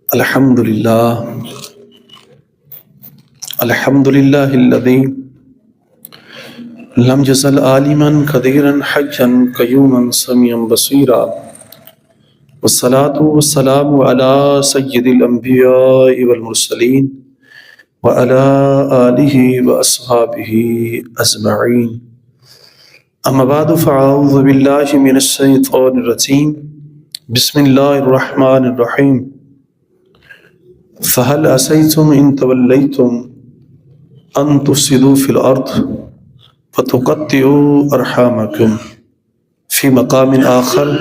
الحمد للہ الذی لم يزل عالما قدیرا حیا قیوما سمیعا بصیرا والصلاة والسلام علی سید الانبیاء والمرسلین وعلی آلہ واصحابہ اجمعین اما بعد فاعوذ باللہ من الشیطان الرجیم بسم اللہ الرحمن الرحیم فهل عسیتم ان تولیتم ان تفسدوا فی الارض فتقطعوا ارحامکم فی مقام آخر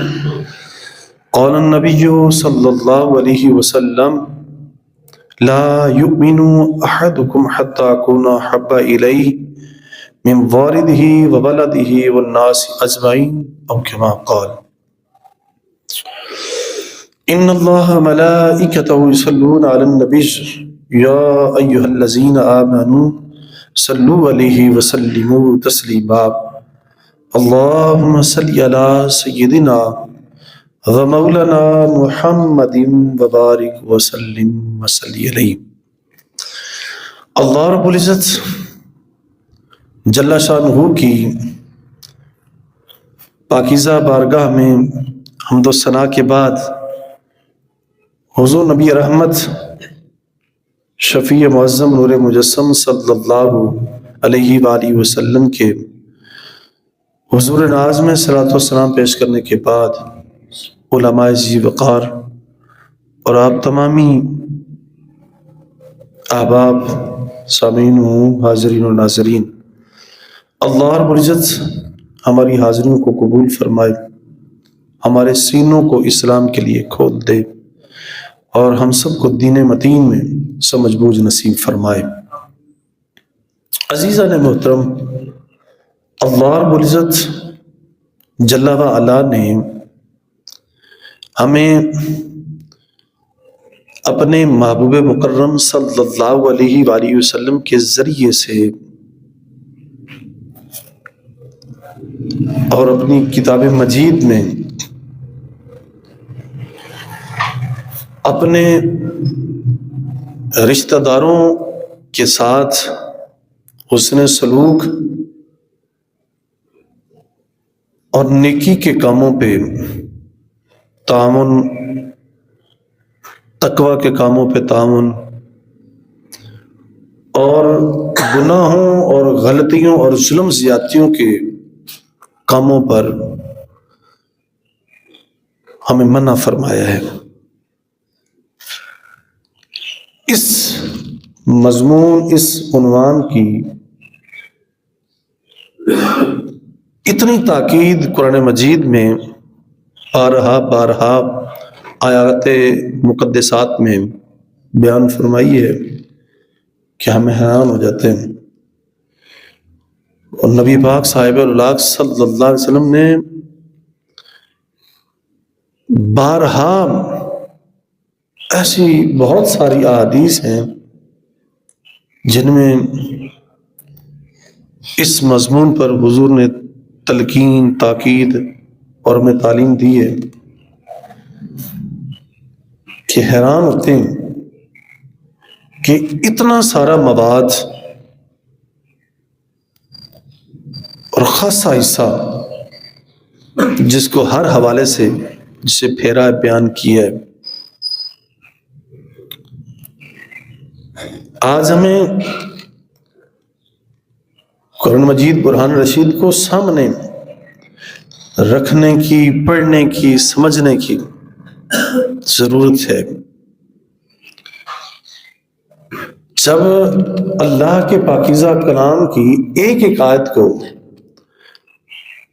قال النبی صلی اللہ علیہ وسلم لا یؤمن احدکم حتی اکون احب الیہ من والدہ وولدہ والناس اجمعین او کما قال ان اللہ ملائکتہ یصلون علی النبی یا ایہا الذین آمنوا صلوا علیہ وسلموا تسلیما اللہم صلی علی سیدنا ومولانا محمد وبارک وسلم وصلی علیہ۔ اللہ رب العزت جل شانہ کی پاکیزہ بارگاہ میں حمد و ثنا کے بعد حضور نبی رحمت شفیع معظم نور مجسم صلی اللہ علیہ وآلہ وسلم کے حضور ناز میں صلاۃ والسلام پیش کرنے کے بعد علماء ذی وقار اور آپ تمامی احباب سامعین و حاضرین و ناظرین، اللہ رب العزت ہماری حاضریوں کو قبول فرمائے، ہمارے سینوں کو اسلام کے لیے کھول دے اور ہم سب کو دین متین میں سمجھ بوجھ نصیب فرمائے۔ عزیزان محترم، اللہ رب العزت جل و علا نے ہمیں اپنے محبوب مکرم صلی اللہ علیہ وآلہ وسلم کے ذریعے سے اور اپنی کتاب مجید میں اپنے رشتہ داروں کے ساتھ حسن سلوک اور نیکی کے کاموں پہ تعاون، تقوی کے کاموں پہ تعاون اور گناہوں اور غلطیوں اور ظلم زیادتیوں کے کاموں پر ہمیں منع فرمایا ہے۔ اس مضمون، اس عنوان کی اتنی تاکید قرآن مجید میں بارہا آیات مقدسات میں بیان فرمائی ہے کہ ہمیں حیران ہو جاتے ہیں، اور نبی پاک صاحب اللہ صلی اللہ علیہ وسلم نے بارہا ایسی بہت ساری احادیث ہیں جن میں اس مضمون پر حضور نے تلقین، تاکید اور ہمیں تعلیم دی ہے کہ حیران ہوتے ہیں کہ اتنا سارا مواد اور خاصا حصہ جس کو ہر حوالے سے جسے پھیرا بیان کیا ہے۔ آج ہمیں قرآن مجید برہان رشید کو سامنے رکھنے کی، پڑھنے کی، سمجھنے کی ضرورت ہے۔ جب اللہ کے پاکیزہ کلام کی ایک ایک آیت کو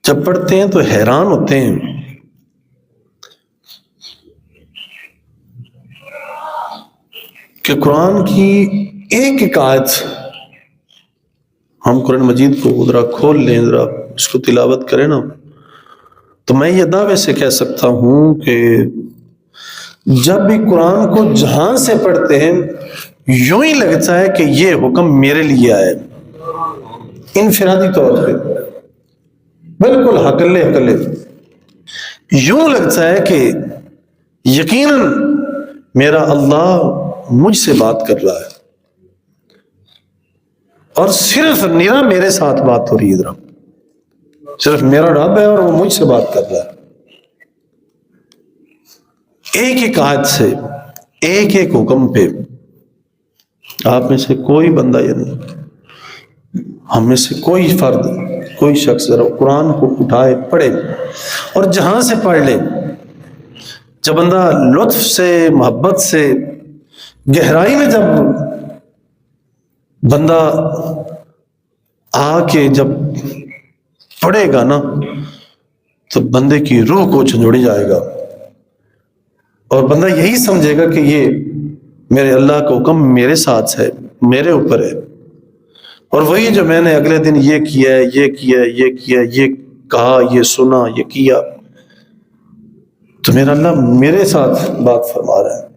جب پڑھتے ہیں تو حیران ہوتے ہیں کہ قرآن کی ایک ایک آیت ہم قرآن مجید کو ذرا کھول لیں، ذرا اس کو تلاوت کریں نا، تو میں یہ دعوے سے کہہ سکتا ہوں کہ جب بھی قرآن کو جہاں سے پڑھتے ہیں یوں ہی لگتا ہے کہ یہ حکم میرے لیے آئے، انفرادی طور پہ بالکل حقلے یوں لگتا ہے کہ یقیناً میرا اللہ مجھ سے بات کر رہا ہے، اور صرف نیرا میرے ساتھ بات ہو رہی ہے، ادھر صرف میرا رب ہے اور وہ مجھ سے بات کر رہا ہے۔ ایک ایک آیت سے، ایک ایک حکم پہ آپ میں سے کوئی بندہ، یعنی ہم میں سے کوئی فرد، کوئی شخص ذرا قرآن کو اٹھائے پڑھے اور جہاں سے پڑھ لے، جب بندہ لطف سے، محبت سے، گہرائی میں جب بندہ آ کے جب پڑھے گا نا، تو بندے کی روح کو جھنجھوڑی جائے گا، اور بندہ یہی سمجھے گا کہ یہ میرے اللہ کا حکم میرے ساتھ ہے، میرے اوپر ہے، اور وہی جو میں نے اگلے دن یہ کیا، یہ کیا، یہ کیا، یہ کہا، یہ سنا، یہ کیا، تو میرا اللہ میرے ساتھ بات فرما رہا ہے۔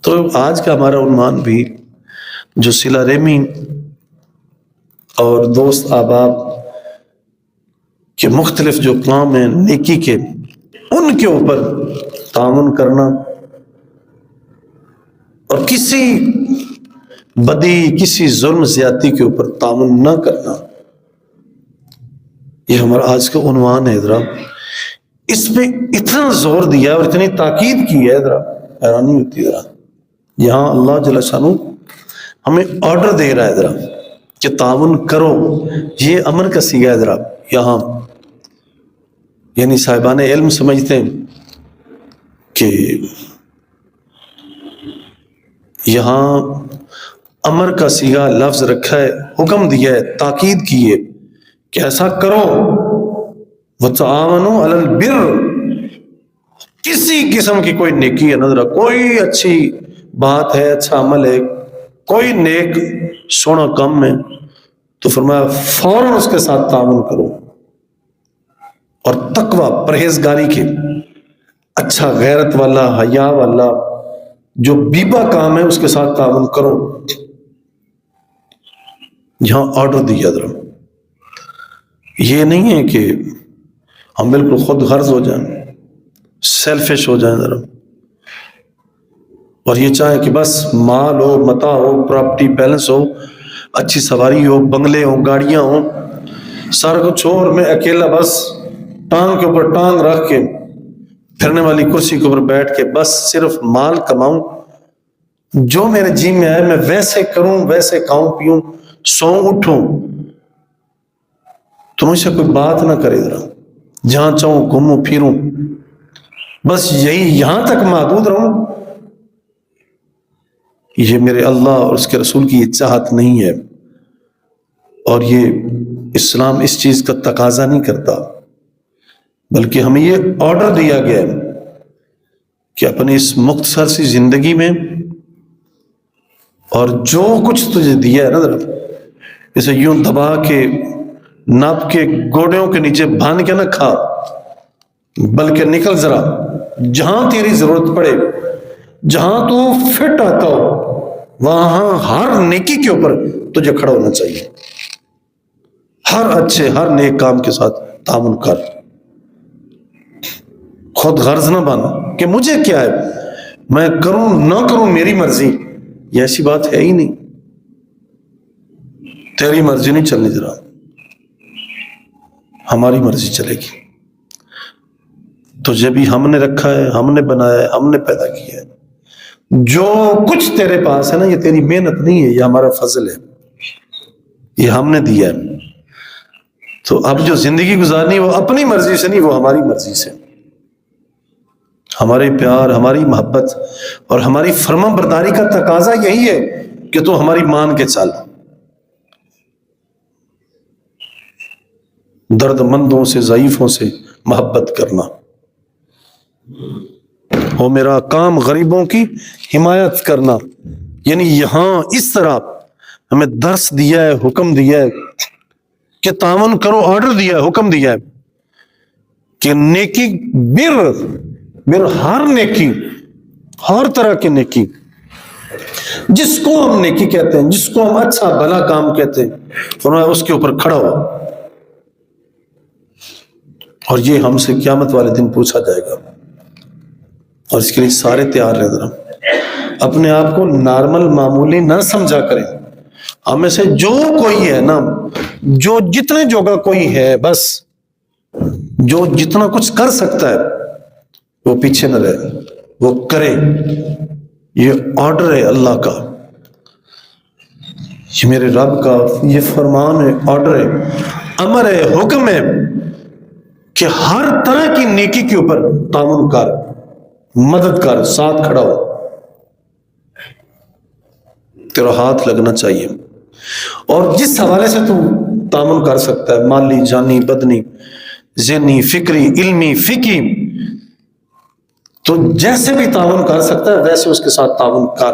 تو آج کا ہمارا عنوان بھی جو صلہ رحمی اور دوست احباب کے مختلف جو کام ہیں نیکی کے، ان کے اوپر تعاون کرنا، اور کسی بدی، کسی ظلم زیادتی کے اوپر تعاون نہ کرنا، یہ ہمارا آج کا عنوان ہے۔ ذرا اس پہ اتنا زور دیا اور اتنی تاکید کی ہے، ذرا حیرانی ہوتی ہے۔ ذرا یہاں اللہ جل شانہ ہمیں آرڈر دے رہا ہے ذرا کہ تعاون کرو، یہ امر کا صیغہ ہے۔ ذرا یہاں یعنی صاحبان علم سمجھتے ہیں کہ یہاں امر کا صیغہ لفظ رکھا ہے، حکم دیا ہے، تاکید کی ہے کہ ایسا کرو، وَتَعَاوَنُوا عَلَى الْبِرِّ، کسی قسم کی کوئی نیکی ہے نظر، کوئی اچھی بات ہے، اچھا عمل ہے، کوئی نیک سونا کام ہے، تو فرمایا فوراً اس کے ساتھ تعاون کرو، اور تقوی، پرہیزگاری کے، اچھا غیرت والا، حیا والا جو بیبا کام ہے اس کے ساتھ تعاون کرو۔ یہاں آرڈر دیا ذرا، یہ نہیں ہے کہ ہم بالکل خود غرض ہو جائیں، سیلفش ہو جائیں ذرا، اور یہ چاہیں کہ بس مال ہو، متاع ہو، پراپرٹی بیلنس ہو، اچھی سواری ہو، بنگلے ہوں، گاڑیاں ہوں، سارا کچھ ہو، اور میں اکیلا بس ٹانگ کے اوپر ٹانگ رکھ کے پھرنے والی کرسی کے اوپر بیٹھ کے بس صرف مال کماؤں، جو میرے جی میں آئے میں ویسے کروں، ویسے کھاؤں پیوں، سوؤں اٹھوں، تو مجھ سے کوئی بات نہ کرے ذرا، جہاں چاہوں گھوموں پھروں، بس یہی یہاں تک محدود رہوں، یہ میرے اللہ اور اس کے رسول کی یہ چاہت نہیں ہے، اور یہ اسلام اس چیز کا تقاضا نہیں کرتا، بلکہ ہمیں یہ آرڈر دیا گیا ہے کہ اپنی اس مختصر سی زندگی میں، اور جو کچھ تجھے دیا ہے نا ذرا، اسے یوں دبا کے، ناپ کے، گوڑیوں کے نیچے باندھ کے نہ کھا، بلکہ نکل ذرا، جہاں تیری ضرورت پڑے، جہاں تو فٹ آتا ہو، وہاں ہر نیکی کے اوپر تجھے کھڑا ہونا چاہیے، ہر اچھے، ہر نیک کام کے ساتھ تعاون کر، خود غرض نہ بن کہ مجھے کیا ہے، میں کروں نہ کروں میری مرضی، یہ ایسی بات ہے ہی نہیں، تیری مرضی نہیں چلنی، ذرا ہماری مرضی چلے گی، تو جب بھی ہم نے رکھا ہے، ہم نے بنایا ہے، ہم نے پیدا کیا ہے، جو کچھ تیرے پاس ہے نا، یہ تیری محنت نہیں ہے، یہ ہمارا فضل ہے، یہ ہم نے دیا ہے، تو اب جو زندگی گزارنی وہ اپنی مرضی سے نہیں، وہ ہماری مرضی سے، ہمارے پیار، ہماری محبت اور ہماری فرما برداری کا تقاضا یہی ہے کہ تو ہماری مان کے چل، درد مندوں سے، ضعیفوں سے محبت کرنا، ہو میرا کام غریبوں کی حمایت کرنا، یعنی یہاں اس طرح ہمیں درس دیا ہے، حکم دیا ہے کہ تعاون کرو، آرڈر دیا ہے، حکم دیا ہے کہ نیکی، بر ہر نیکی، ہر طرح کی نیکی، جس کو ہم نیکی کہتے ہیں، جس کو ہم اچھا بھلا کام کہتے ہیں، فرمایا اس کے اوپر کھڑا ہو، اور یہ ہم سے قیامت والے دن پوچھا جائے گا۔ اور اس کے لیے سارے تیار رہے. ذرا اپنے آپ کو نارمل معمولی نہ سمجھا کریں. ہم میں سے جو کوئی ہے نا، جو جتنے جوگا کوئی ہے، بس جو جتنا کچھ کر سکتا ہے وہ پیچھے نہ رہے، وہ کرے. یہ آرڈر ہے اللہ کا، یہ میرے رب کا یہ فرمان ہے، آرڈر ہے، امر ہے، حکم ہے کہ ہر طرح کی نیکی کے اوپر تعاون کر، مدد کر، ساتھ کھڑا ہو. تیرا ہاتھ لگنا چاہیے. اور جس حوالے سے تو تعاون کر سکتا ہے، مالی، جانی، بدنی، ذہنی، فکری، علمی، فقہی، تو جیسے بھی تعاون کر سکتا ہے ویسے اس کے ساتھ تعاون کر.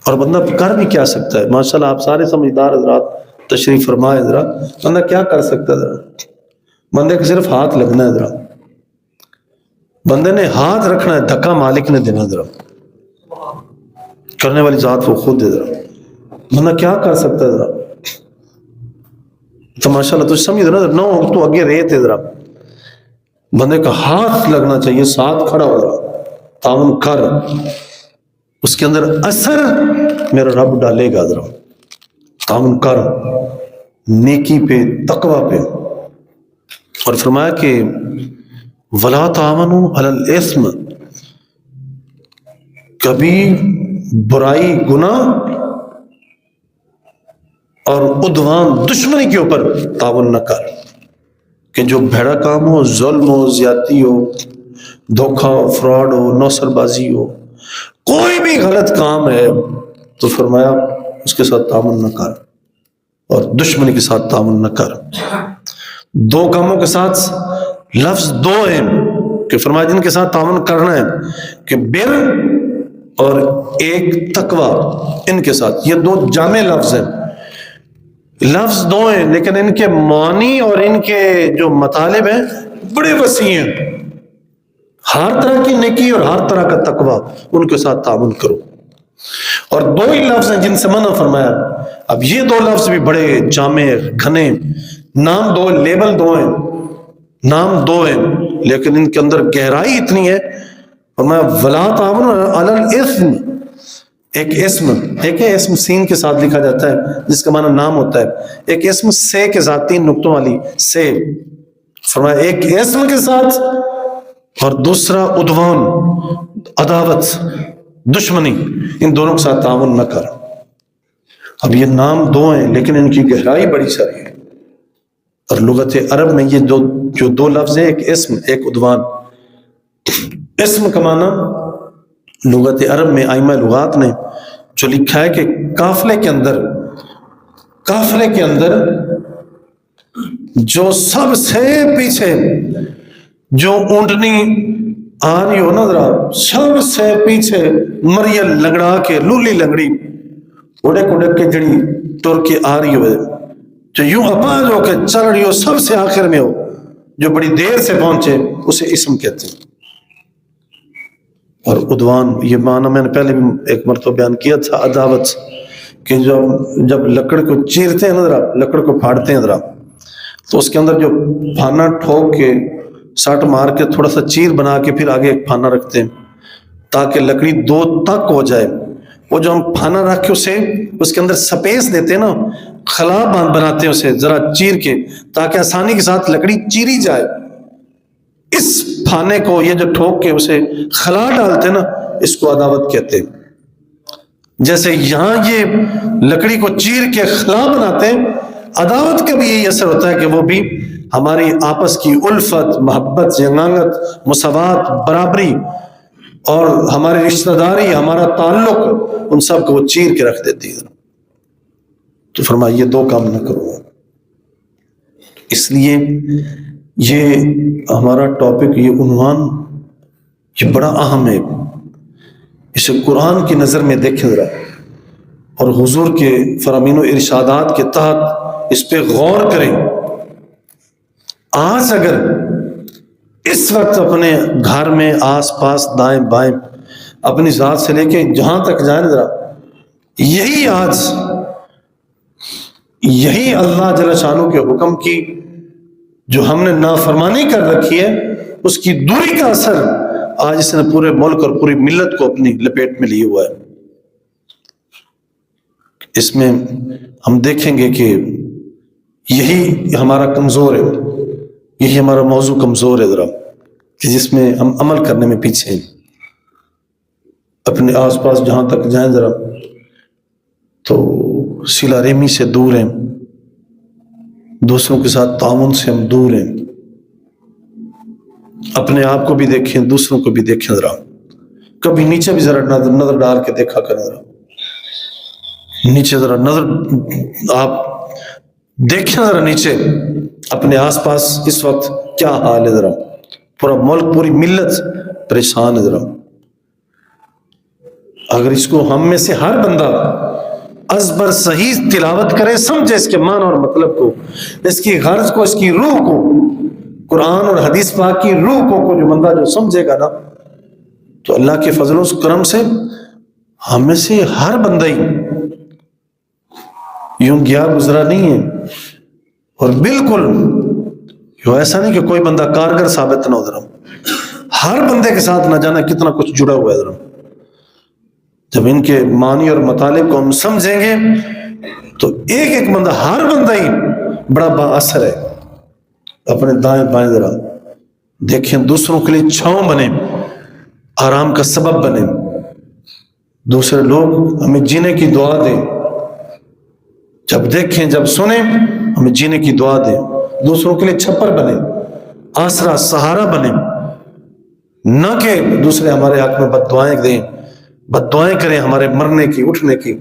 اور بندہ کر بھی کیا سکتا ہے؟ ماشاءاللہ آپ سارے سمجھدار حضرات تشریف فرمائے. ذرا بندہ کیا کر سکتا ہے؟ ذرا بندے کو صرف ہاتھ لگنا ہے. ذرا بندے نے ہاتھ رکھنا ہے، دھکا مالک نے دینا. ذرا کرنے والی ذات وہ خود ہے. ذرا بندہ کیا کر سکتا ہے؟ ذرا تو ماشاءاللہ تو سمجھ نا، نو تو آگے ریت ہے. ذرا بندے کا ہاتھ لگنا چاہیے، ساتھ کھڑا ہو، ذرا تعاون کر. اس کے اندر اثر میرا رب ڈالے گا. ذرا تعاون کر نیکی پہ، تقوی پہ. اور فرمایا کہ ولا تعاونوا علی الاثم، کبھی برائی، گناہ اور عدوان، دشمنی کے اوپر تعاون نہ کر. کہ جو بھیڑا کام ہو، ظلم ہو، زیادتی ہو، دھوکہ ہو، فراڈ ہو، نوسر بازی ہو، کوئی بھی غلط کام ہے تو فرمایا اس کے ساتھ تعاون نہ کر، اور دشمنی کے ساتھ تعاون نہ کر. دو کاموں کے ساتھ لفظ دو ہیں کہ فرمایا جن کے ساتھ تعاون کرنا ہے کہ بر اور ایک تقوی، ان کے ساتھ. یہ دو جامع لفظ ہیں، لفظ دو ہیں لیکن ان کے معنی اور ان کے جو مطالب ہیں بڑے وسیع ہیں. ہر طرح کی نیکی اور ہر طرح کا تقوی، ان کے ساتھ تعاون کرو. اور دو ہی لفظ ہیں جن سے منع فرمایا. اب یہ دو لفظ بھی بڑے جامع، گھنے، نام دو، لیبل دو ہیں، نام دو ہیں لیکن ان کے اندر گہرائی اتنی ہے. فرمایا ولا تعاونوا علی الاثم، ایک اسم، ایک اسم سین کے ساتھ لکھا جاتا ہے جس کا معنی نام ہوتا ہے، ایک اسم سے کے ساتھ، 3 نقطوں والی سے. فرمایا ایک اسم کے ساتھ اور دوسرا عدوان، عداوت، دشمنی، ان دونوں کے ساتھ تعاون نہ کر. اب یہ نام دو ہیں لیکن ان کی گہرائی بڑی ساری ہے. اور لغت عرب میں یہ جو دو لفظ ہیں، ایک اسم، ایک عدوان. اسم کا معنی لغت عرب میں ائمہ لغات نے جو لکھا ہے کہ قافلے کے اندر جو سب سے پیچھے جو اونٹنی آ رہی ہو نا، ذرا سب سے پیچھے مریل لنگڑا کے، لولی لنگڑی اڑک اڑک کے جڑی ٹر کے آ رہی ہو، جو یوں اپاج ہو کے چل رہی ہو، سب سے آخر میں ہو، جو بڑی دیر سے پہنچے، اسے اسم کہتے ہیں. اور عدوان، یہ معنی میں نے پہلے بھی ایک مرتبہ بیان کیا تھا، عداوت، کہ جب لکڑ کو چیرتے ہیں نا، ذرا لکڑ کو پھاڑتے ہیں ذرا، تو اس کے اندر جو پھانا ٹھوک کے، سٹ مار کے، تھوڑا سا چیر بنا کے پھر آگے ایک پھانا رکھتے ہیں تاکہ لکڑی 2 تک ہو جائے. وہ جو ہم پھانا رکھ کے اس کے اندر سپیس دیتے ہیں نا، خلا بناتے ہیں اسے ذرا چیر کے تاکہ آسانی کے ساتھ لکڑی چیری جائے. اس پھانے کو یہ جو ٹھوک کے اسے خلا ڈالتے ہیں نا، اس کو عداوت کہتے ہیں. جیسے یہاں یہ لکڑی کو چیر کے خلا بناتے ہیں، عداوت کا بھی یہی اثر ہوتا ہے کہ وہ بھی ہماری آپس کی الفت، محبت، یگانگت، مساوات، برابری اور ہماری رشتہ داری، ہمارا تعلق، ان سب کو وہ چیر کے رکھ دیتی ہے. تو فرمایا یہ 2 کام نہ کرو. اس لیے یہ ہمارا ٹاپک، یہ عنوان، یہ بڑا اہم ہے. اسے قرآن کی نظر میں دیکھیں ذرا، اور حضور کے فرامین و ارشادات کے تحت اس پہ غور کریں. آج اگر اس وقت اپنے گھر میں، آس پاس، دائیں بائیں، اپنی ذات سے لے کے جہاں تک جائیں ذرا، یہی اللہ جل شانہ کے حکم کی جو ہم نے نافرمانی کر رکھی ہے، اس کی دوری کا اثر آج اس نے پورے ملک اور پوری ملت کو اپنی لپیٹ میں لیے ہوا ہے۔ اس میں ہم دیکھیں گے کہ یہی ہمارا کمزور ہے، یہی ہمارا موضوع کمزور ہے ذرا، کہ جس میں ہم عمل کرنے میں پیچھے ہیں۔ اپنے آس پاس جہاں تک جائیں ذرا تو صلہ رحمی سے دور ہیں، دوسروں کے ساتھ تعاون سے ہم دور ہیں۔ اپنے آپ کو بھی دیکھیں، دوسروں کو بھی دیکھیں ذرا، کبھی نیچے بھی ذرا نظر ڈال کے دیکھا کریں ذرا، نیچے ذرا نظر آپ دیکھیں ذرا نیچے اپنے آس پاس اس وقت کیا حال ہے ذرا، پورا ملک پوری ملت پریشان ہے ذرا۔ اگر اس کو ہم میں سے ہر بندہ ازبر صحیح تلاوت کرے، سمجھے اس کے معنی اور مطلب کو، اس کی غرض کو، اس کی روح کو، قرآن اور حدیث پاک کی روح کو جو بندہ جو سمجھے گا نا، تو اللہ کے فضل و کرم سے ہم میں سے ہر بندہ ہی یوں گیا گزرا نہیں ہے۔ اور بالکل یوں ایسا نہیں کہ کوئی بندہ کارگر ثابت نہ ہو ذرا، ہر بندے کے ساتھ نہ جانا کتنا کچھ جڑا ہوا ہے ذرا۔ جب ان کے معنی اور مطالب کو ہم سمجھیں گے تو ایک ایک بندہ، ہر بندہ ہی بڑا با اثر ہے۔ اپنے دائیں بائیں ذرا دیکھیں، دوسروں کے لیے چھاؤں بنے، آرام کا سبب بنے، دوسرے لوگ ہمیں جینے کی دعا دیں، جب دیکھیں جب سنیں ہمیں جینے کی دعا دیں، دوسروں کے لیے چھپر بنے، آسرا سہارا بنے، نہ کہ دوسرے ہمارے حق میں بد دعائیں دیں، بد دعائیں کریں ہمارے مرنے کی، اٹھنے کی،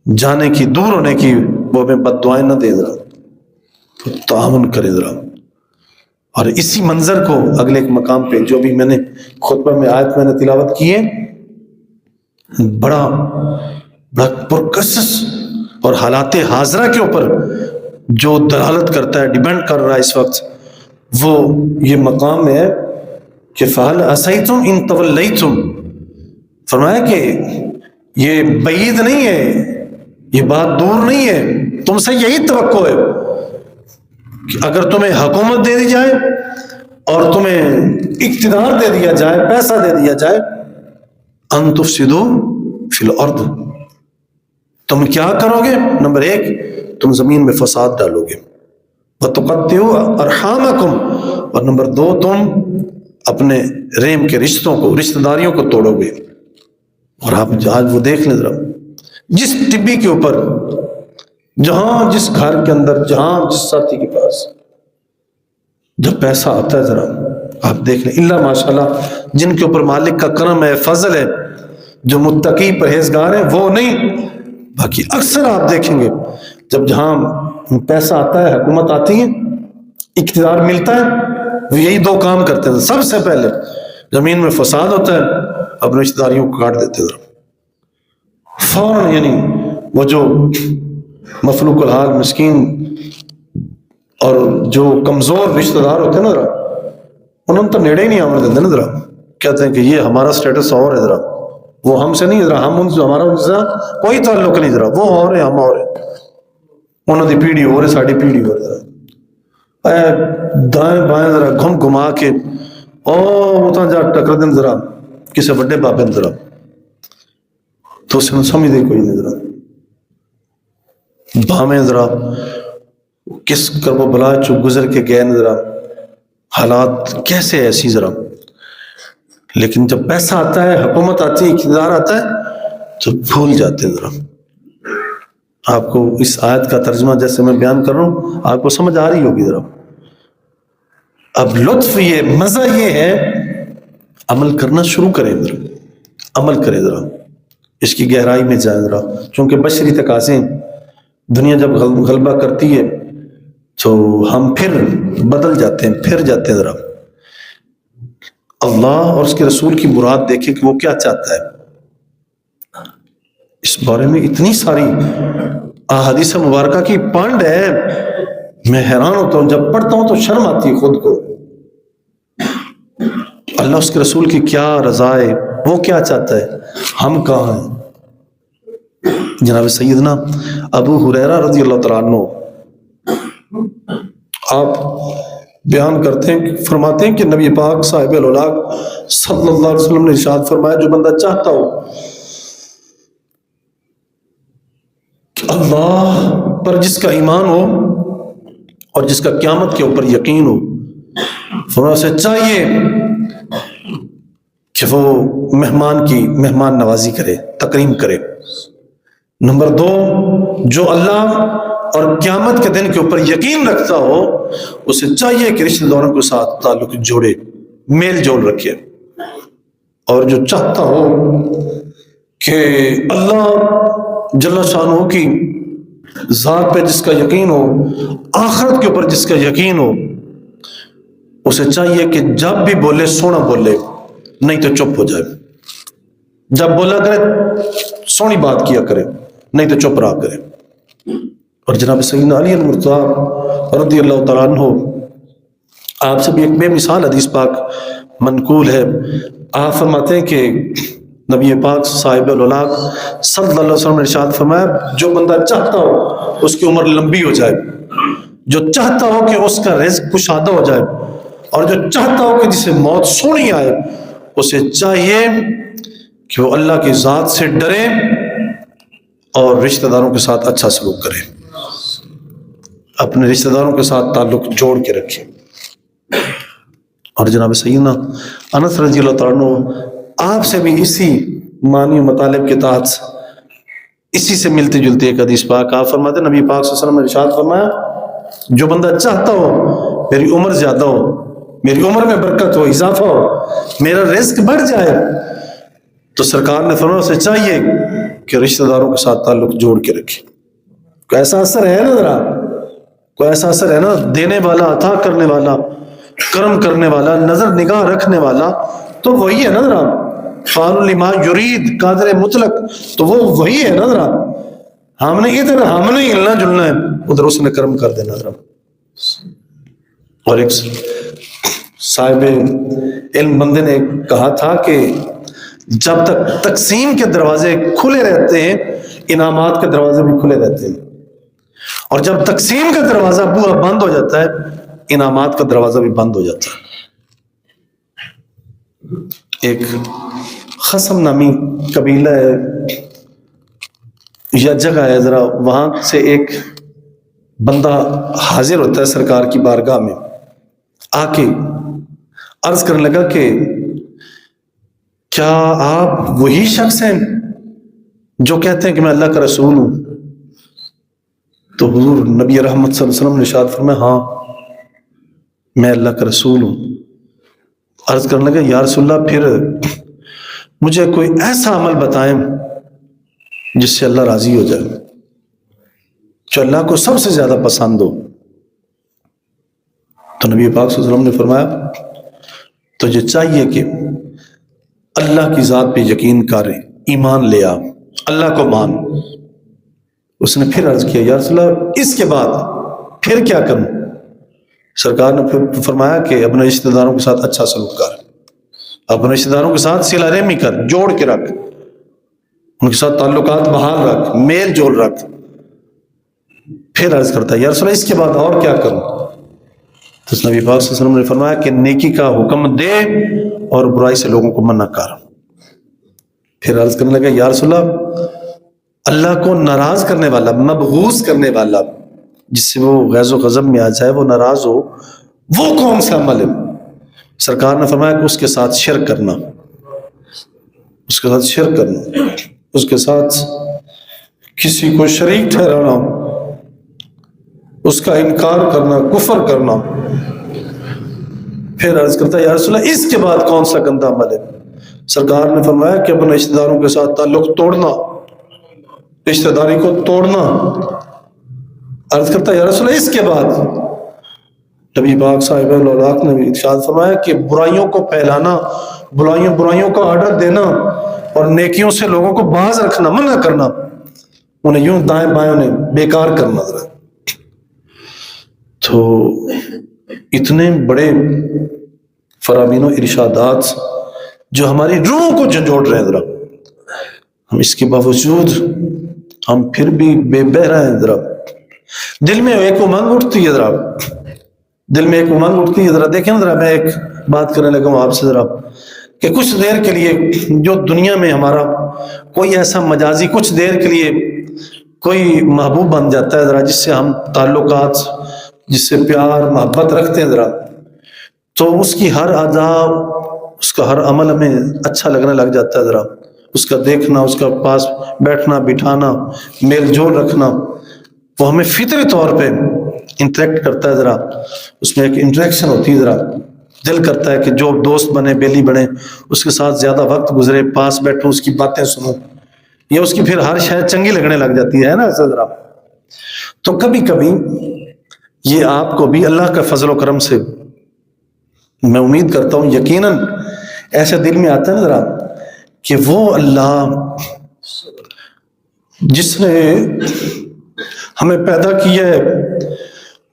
جانے کی، دور ہونے کی، وہ ہمیں بد دعائیں نہ دیں ذرا، تو تعاون کریں ذرا۔ اور اسی منظر کو اگلے ایک مقام پہ جو بھی میں نے خطبہ میں آیت میں نے تلاوت کی ہے، بڑا پرکشش اور حالات حاضرہ کے اوپر جو دلالت کرتا ہے، ڈیپینڈ کر رہا ہے اس وقت، وہ یہ مقام ہے کہ فَهَلْ عَصَيْتُمْ إِن تَوَلَّيْتُمْ، فرمایا کہ یہ بعید نہیں ہے، یہ بات دور نہیں ہے، تم سے یہی توقع ہے کہ اگر تمہیں حکومت دے دی جائے اور تمہیں اقتدار دے دیا جائے، پیسہ دے دیا جائے، ان تفسدوا فی الارض، تم کیا کرو گے؟ نمبر ایک، تم زمین میں فساد ڈالو گے، وتقطعوا ارحامکم، اور نمبر دو، تم اپنے رحم کے رشتوں کو، رشتہ داریوں کو توڑو گے۔ اور آپ آج وہ دیکھ لیں ذرا، جس ٹبی کے اوپر، جہاں جس گھر کے اندر، جہاں جس ساتھی کے پاس جب پیسہ آتا ہے ذرا آپ دیکھ لیں، اللہ ماشاءاللہ جن کے اوپر مالک کا کرم ہے، فضل ہے، جو متقی پرہیزگار ہیں وہ نہیں، باقی اکثر آپ دیکھیں گے جب جہاں پیسہ آتا ہے، حکومت آتی ہے، اقتدار ملتا ہے، وہ یہی دو کام کرتے ہیں۔ سب سے پہلے زمین میں فساد ہوتا ہے، اپنے رشتہ داریوں کو کاٹ دیتے ہیں فوراً، یعنی وہ جو مفلوق الحال مسکین اور جو کمزور رشتہ دار ہوتے ہیں نا ذرا، انہوں تو نیڑے ہی نہیں آنے دیتے نا ذرا، کہتے ہیں کہ یہ ہمارا سٹیٹس اور ہے ذرا، وہ ہم سے نہیں ذرا، ہم ان سے، ہمارا ان سے کوئی تعلق نہیں ذرا، وہ اور ہے، ہم اور ہیں، انہوں دی پیڑھی اور ہے، ساڑھی پیڑھی اور ہے، دائیں بائیں ذرا گھم گھما کے اتنا جا ٹکر دیں ذرا کسی بڑے بابے ذرا، تو اسے سمجھ دے کوئی نہیں ذرا، بامیں ذرا کس کرب و بلا چو گزر کے گئے ذرا، حالات کیسے ایسی ذرا، لیکن جب پیسہ آتا ہے، حکومت آتی ہے، اقتدار آتا ہے، تو بھول جاتے ہیں ذرا۔ آپ کو اس آیت کا ترجمہ جیسے میں بیان کر رہا ہوں آپ کو سمجھ آ رہی ہوگی ذرا۔ اب لطف یہ، مزہ یہ ہے، عمل کرنا شروع کریں ذرا، عمل کریں ذرا، اس کی گہرائی میں جائیں ذرا، چونکہ بشری تقاضے، دنیا جب غلبہ کرتی ہے تو ہم پھر بدل جاتے ہیں، پھر جاتے ہیں ذرا۔ اللہ اور اس کے رسول کی مراد دیکھیں کہ وہ کیا چاہتا ہے، اس بارے میں اتنی ساری احادیث مبارکہ کی پانڈ ہے، میں حیران ہوتا ہوں، جب پڑھتا ہوں تو شرم آتی ہے خود کو۔ اللہ اس کے رسول کی کیا رضا ہے، وہ کیا چاہتا ہے، ہم کہاں ہیں۔ جناب سیدنا ابو ہریرہ رضی اللہ تعالیٰ عنہ، آپ بیان کرتے ہیں، فرماتے ہیں کہ نبی پاک صاحب الولاق صلی اللہ علیہ وسلم نے ارشاد فرمایا، جو بندہ چاہتا ہو کہ اللہ پر جس کا ایمان ہو اور جس کا قیامت کے اوپر یقین ہو، فرمایا اسے چاہیے کہ وہ مہمان نوازی کرے، تکریم کرے۔ نمبر 2، جو اللہ اور قیامت کے دن کے اوپر یقین رکھتا ہو، اسے چاہیے کہ رشتہ داروں کے ساتھ تعلق جوڑے، میل جول رکھے۔ اور جو چاہتا ہو کہ اللہ جل شانہ کی ذات پہ جس کا یقین ہو، آخرت کے اوپر جس کا یقین ہو، اسے چاہیے کہ جب بھی بولے سونا بولے، نہیں تو چپ ہو جائے۔ جب بولا کرے سونی بات کیا کرے، نہیں تو چپ رہا کرے۔ اور جناب سیدنا علی المرتضیٰ رضی اللہ تعالیٰ عنہ، آپ سے بھی ایک بے مثال حدیث پاک منقول ہے۔ آپ فرماتے ہیں کہ نبی پاک صاحب الولاق صلی اللہ علیہ وسلم نے ارشاد فرمایا، جو بندہ چاہتا ہو اس کی عمر لمبی ہو جائے، جو چاہتا ہو کہ اس کا رزق کشادہ ہو جائے، اور جو چاہتا ہو کہ جسے موت سونی آئے، اسے چاہیے کہ وہ اللہ کی ذات سے ڈرے اور رشتہ داروں کے ساتھ اچھا سلوک کرے، اپنے رشتہ داروں کے ساتھ تعلق جوڑ کے رکھے۔ اور جناب سیدنا انس رضی اللہ تعالیٰ عنہ، آپ سے بھی اسی معنی و مطالب کے تحت اسی سے ملتی جلتی ایک حدیث پاک آپ فرماتے ہیں، نبی پاک صلی اللہ علیہ وسلم نے ارشاد فرمایا، جو بندہ چاہتا ہو میری عمر زیادہ ہو، میری عمر میں برکت ہو، اضافہ ہو، میرا رزق بڑھ جائے، تو سرکار نے فرمایا اسے چاہیے کہ رشتہ داروں کے ساتھ تعلق جوڑ کے رکھے۔ کوئی ایسا اثر ہے نا، ذرا کوئی ایسا اثر ہے نا، دینے والا، عطا کرنے والا، کرم کرنے والا، نظر نگاہ رکھنے والا تو وہی ہے نا، ذرا فعال لما یرید، قادر مطلق تو وہ وہی ہے نا، ذرا ہم نے ادھر ہم نے ہلنا جلنا ہے، ادھر اس نے کرم کر دینا ذرا۔ اور ایک صاحب علم بندے نے کہا تھا کہ جب تک تقسیم کے دروازے کھلے رہتے ہیں، انعامات کے دروازے بھی کھلے رہتے ہیں، اور جب تقسیم کا دروازہ بوا بند ہو جاتا ہے، انعامات کا دروازہ بھی بند ہو جاتا ہے۔ ایک خصم نامی قبیلہ ہے یا جگہ ہے، ذرا وہاں سے ایک بندہ حاضر ہوتا ہے سرکار کی بارگاہ میں، آ کے عرض کرنے لگا کہ کیا آپ وہی شخص ہیں جو کہتے ہیں کہ میں اللہ کا رسول ہوں؟ تو حضور نبی رحمت صلی اللہ علیہ وسلم نے ارشاد فرمایا، ہاں میں اللہ کا رسول ہوں۔ عرض کرنے لگا، یا رسول اللہ پھر مجھے کوئی ایسا عمل بتائیں جس سے اللہ راضی ہو جائے، جو اللہ کو سب سے زیادہ پسند ہو۔ تو نبی پاک صلی اللہ علیہ وسلم نے فرمایا، تجھے چاہیے کہ اللہ کی ذات پہ یقین کر، ایمان لے آ، اللہ کو مان۔ اس نے پھر عرض کیا، یا رسول اللہ اس کے بعد پھر کیا کروں؟ سرکار نے پھر فرمایا کہ اپنے رشتہ داروں کے ساتھ اچھا سلوک کر، اپنے رشتہ داروں کے ساتھ صلہ رحمی کر، جوڑ کے رکھ، ان کے ساتھ تعلقات بحال رکھ، میل جول رکھ۔ پھر عرض کرتا ہے، یا رسول اللہ اس کے بعد اور کیا کروں؟ تو نبی پاک صلی اللہ علیہ وسلم نے فرمایا کہ نیکی کا حکم دے اور برائی سے لوگوں کو منع کر۔ پھر عرض کرنے لگا، یا رسول اللہ کو ناراض کرنے والا، مبغوض کرنے والا، جس سے وہ غیظ و غضب میں آ جائے، وہ ناراض ہو، وہ کون سا عمل ہے؟ سرکار نے فرمایا کہ اس کے ساتھ شرک کرنا، اس کے ساتھ شرک کرنا، اس کے ساتھ کسی کو شریک ٹھہرانا، اس کا انکار کرنا، کفر کرنا۔ پھر عرض کرتا ہے، یا رسول اللہ اس کے بعد کون سا گندا عمل ہے؟ سرکار نے فرمایا کہ اپنے رشتہ داروں کے ساتھ تعلق توڑنا، رشتہ داری کو توڑنا۔ عرض کرتا ہے، یا رسول اللہ اس کے بعد؟ نبی پاک صاحب الولاق نے ارشاد فرمایا کہ برائیوں کو پھیلانا، برائیوں کا آرڈر دینا، اور نیکیوں سے لوگوں کو باز رکھنا، منع کرنا، انہیں یوں دائیں بائیں انہیں بیکار کرنا۔ ذرا تو اتنے بڑے فرامین و ارشادات جو ہماری روح کو جھنجھوڑ رہے ہیں، ذرا ہم اس کے باوجود ہم پھر بھی بے بہرا ہیں، ذرا دل میں ایک امنگ اٹھتی ہے، ذرا دل میں ایک امنگ اٹھتی ہے. ذرا دیکھیں ذرا میں ایک بات کرنے لگا ہوں آپ سے ذرا کہ کچھ دیر کے لیے جو دنیا میں ہمارا کوئی ایسا مجازی کچھ دیر کے لیے کوئی محبوب بن جاتا ہے ذرا جس سے ہم تعلقات جس سے پیار محبت رکھتے ہیں ذرا تو اس کی ہر ادا اس کا ہر عمل ہمیں اچھا لگنے لگ جاتا ہے ذرا اس کا دیکھنا اس کا پاس بیٹھنا بٹھانا میل جول رکھنا وہ ہمیں فطری طور پہ انٹریکٹ کرتا ہے ذرا اس میں ایک انٹریکشن ہوتی ہے ذرا دل کرتا ہے کہ جو دوست بنے بیلی بنے اس کے ساتھ زیادہ وقت گزرے پاس بیٹھوں اس کی باتیں سنوں یا اس کی پھر ہر شاید چنگی لگنے لگ جاتی ہے نا ایسا ذرا. تو کبھی کبھی یہ آپ کو بھی اللہ کا فضل و کرم سے میں امید کرتا ہوں یقیناً ایسے دل میں آتا ہے ذرا کہ وہ اللہ جس نے ہمیں پیدا کیا ہے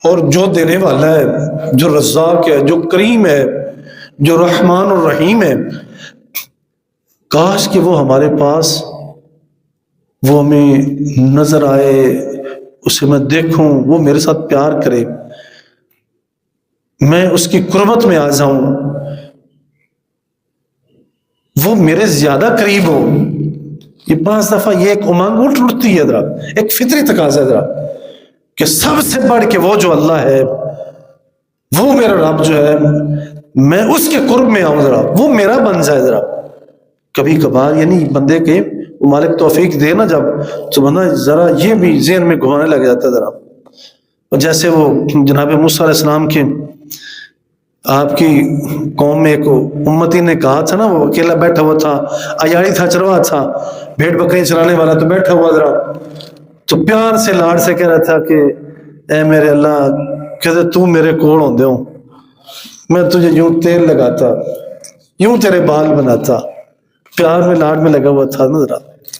اور جو دینے والا ہے جو رزاق ہے جو کریم ہے جو رحمان اور رحیم ہے کاش کہ وہ ہمارے پاس وہ ہمیں نظر آئے اسے میں دیکھوں وہ میرے ساتھ پیار کرے میں اس کی قربت میں آ جاؤں وہ میرے زیادہ قریب ہو. یہ بعض دفعہ یہ ایک امنگ اٹھتی ہے ذرا ایک فطری تقاضا ہے ذرا کہ سب سے بڑھ کے وہ جو اللہ ہے وہ میرا رب جو ہے میں اس کے قرب میں آؤں ذرا وہ میرا بن جائے ذرا. کبھی کبھار یعنی بندے کے مالک توفیق دے نا جب تو بندہ ذرا یہ بھی ذہن میں گھمانے لگ جاتا ہے ذرا. اور جیسے وہ جناب موسیٰ علیہ السلام کے آپ کی قوم میں ایک امتی نے کہا تھا نا وہ اکیلا بیٹھا ہوا تھا ایاڑی تھا چروا تھا بھیڑ بکری چرانے والا تو بیٹھا ہوا ذرا تو پیار سے لاڑ سے کہہ رہا تھا کہ اے میرے اللہ کہتے تو میرے کول ہوندے ہوں میں تجھے یوں تیل لگاتا یوں تیرے بال بناتا پیار میں لاڑ میں لگا ہوا تھا نا ذرا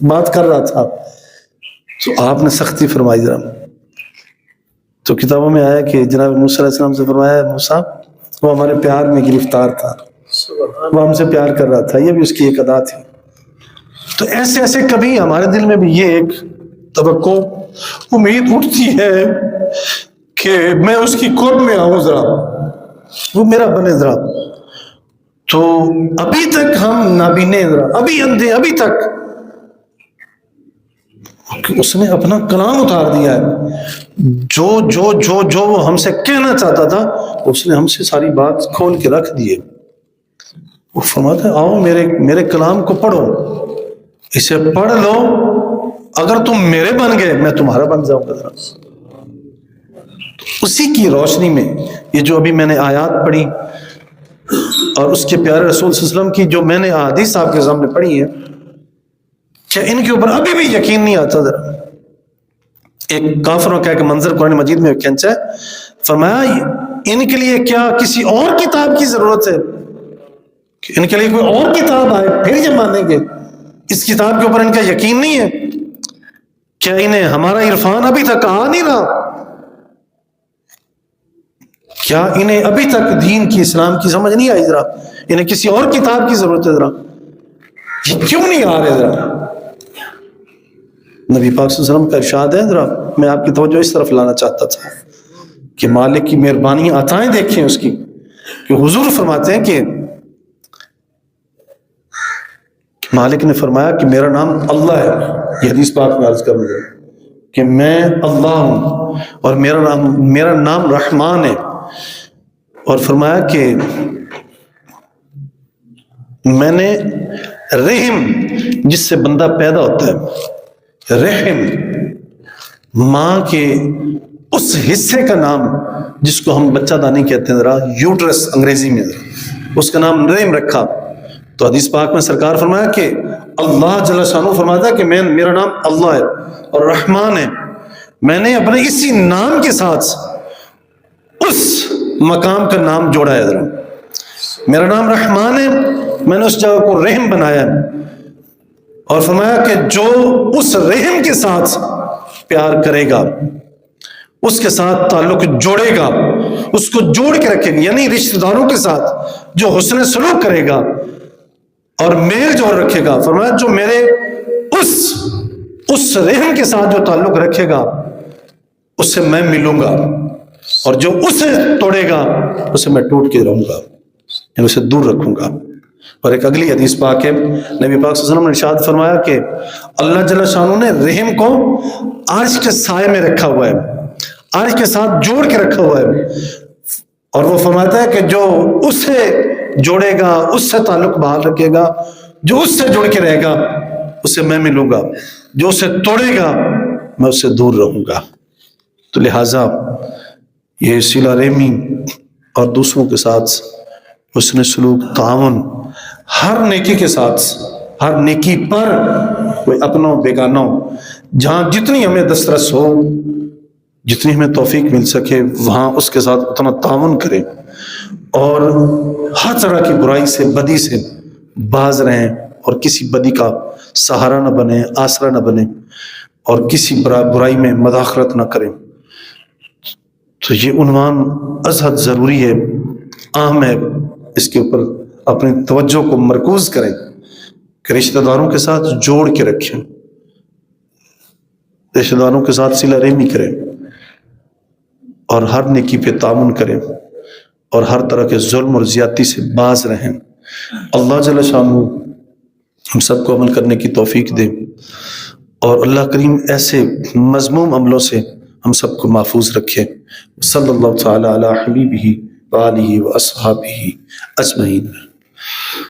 بات کر رہا تھا. تو آپ نے سختی فرمائی ذرا تو کتابوں میں آیا کہ جناب موسیٰ علیہ السلام سے فرمایا موسیٰ وہ ہمارے پیار میں گرفتار تھا وہ ہم سے پیار کر رہا تھا یہ بھی اس کی ایک ادا تھی. تو ایسے ایسے کبھی ہمارے دل میں بھی یہ ایک توقع امید اٹھتی ہے کہ میں اس کی قرب میں آؤں ذرا وہ میرا بنے ذرا. تو ابھی تک ہم نابینے ذرا ابھی اندھے ابھی تک اس نے اپنا کلام اتار دیا ہے جو جو جو جو وہ ہم سے کہنا چاہتا تھا اس نے ہم سے ساری بات کھول کے رکھ دیے. وہ فرماتا ہے آؤ میرے کلام کو پڑھو اسے پڑھ لو اگر تم میرے بن گئے میں تمہارا بن جاؤں گا. اسی کی روشنی میں یہ جو ابھی میں نے آیات پڑھی اور اس کے پیارے رسول صلی اللہ علیہ وسلم کی جو میں نے احادیث آپ کے سامنے پڑھی ہے کیا ان کے اوپر ابھی بھی یقین نہیں آتا ذرا. ایک کافروں کا ایک منظر قرآن مجید میں کھینچا ہے فرمایا ان کے لیے کیا کسی اور کتاب کی ضرورت ہے کہ ان کے لیے کوئی اور کتاب آئے پھر یہ مانیں گے اس کتاب کے اوپر ان کا یقین نہیں ہے کیا انہیں ہمارا عرفان ابھی تک آ نہیں رہا کیا انہیں ابھی تک دین کی اسلام کی سمجھ نہیں آئی ذرا انہیں کسی اور کتاب کی ضرورت ہے ذرا یہ کیوں نہیں آ رہے ذرا. نبی پاک صلی اللہ علیہ وسلم کا ارشاد ہے ذرا میں آپ کی توجہ اس طرف لانا چاہتا تھا کہ مالک کی مہربانی عطائیں دیکھیں اس کی کہ حضور فرماتے ہیں کہ مالک نے فرمایا کہ میرا نام اللہ ہے یہ حدیث پاک میں عرض کر مجھے کہ میں اللہ ہوں اور میرا نام رحمان ہے اور فرمایا کہ میں نے رحم جس سے بندہ پیدا ہوتا ہے رحم ماں کے اس حصے کا نام جس کو ہم بچہ دانی کہتے ہیں ذرا یوٹرس انگریزی میں اس کا نام رحم رکھا. تو حدیث پاک میں سرکار فرمایا کہ اللہ جل شانہ فرماتا ہے کہ میرا نام اللہ ہے اور رحمان ہے میں نے اپنے اسی نام کے ساتھ اس مقام کا نام جوڑا ہے ذرا میرا نام رحمان ہے میں نے اس جگہ کو رحم بنایا ہے اور فرمایا کہ جو اس رحم کے ساتھ پیار کرے گا اس کے ساتھ تعلق جوڑے گا اس کو جوڑ کے رکھے گا یعنی رشتہ داروں کے ساتھ جو حسن سلوک کرے گا اور میل جوڑ رکھے گا فرمایا جو میرے اس رحم کے ساتھ جو تعلق رکھے گا اس سے میں ملوں گا اور جو اسے توڑے گا اسے میں ٹوٹ کے رہوں گا، یعنی اسے دور رکھوں گا۔ اور ایک اگلی حدیث پاک ہے، نبی پاک صلی اللہ علیہ وسلم نے ارشاد فرمایا کہ اللہ جل شانہ نے رحم کو عرش کے سائے میں رکھا ہوا ہے، عرش کے ساتھ جوڑ کے رکھا ہوا ہے، اور وہ فرماتا ہے کہ جو اس سے جوڑے گا، اس سے تعلق بحال رکھے گا، جو اس سے جڑ کے رہے گا اسے میں ملوں گا، جو اسے توڑے گا میں اس سے دور رہوں گا۔ تو لہٰذا یہ صلہ رحمی اور دوسروں کے ساتھ حسن سلوک، تعاون، ہر نیکی کے ساتھ، ہر نیکی پر کوئی اپنوں بیگانوں، جہاں جتنی ہمیں دسترس ہو، جتنی ہمیں توفیق مل سکے وہاں اس کے ساتھ اتنا تعاون کریں، اور ہر طرح کی برائی سے، بدی سے باز رہیں، اور کسی بدی کا سہارا نہ بنے، آسرا نہ بنے، اور کسی برائی میں مداخلت نہ کریں۔ تو یہ عنوان ازحد ضروری ہے، اہم ہے، اس کے اوپر اپنی توجہ کو مرکوز کریں کہ رشتہ داروں کے ساتھ جوڑ کے رکھیں، رشتہ داروں کے ساتھ صلہ رحمی کریں، اور ہر نیکی پہ تعاون کریں، اور ہر طرح کے ظلم اور زیادتی سے باز رہیں۔ اللہ جل شانہ ہم سب کو عمل کرنے کی توفیق دے، اور اللہ کریم ایسے مذموم عملوں سے ہم سب کو محفوظ رکھے۔ صلی اللہ تعالی علی حبیبہ وآلہ واصحابہ اجمعین۔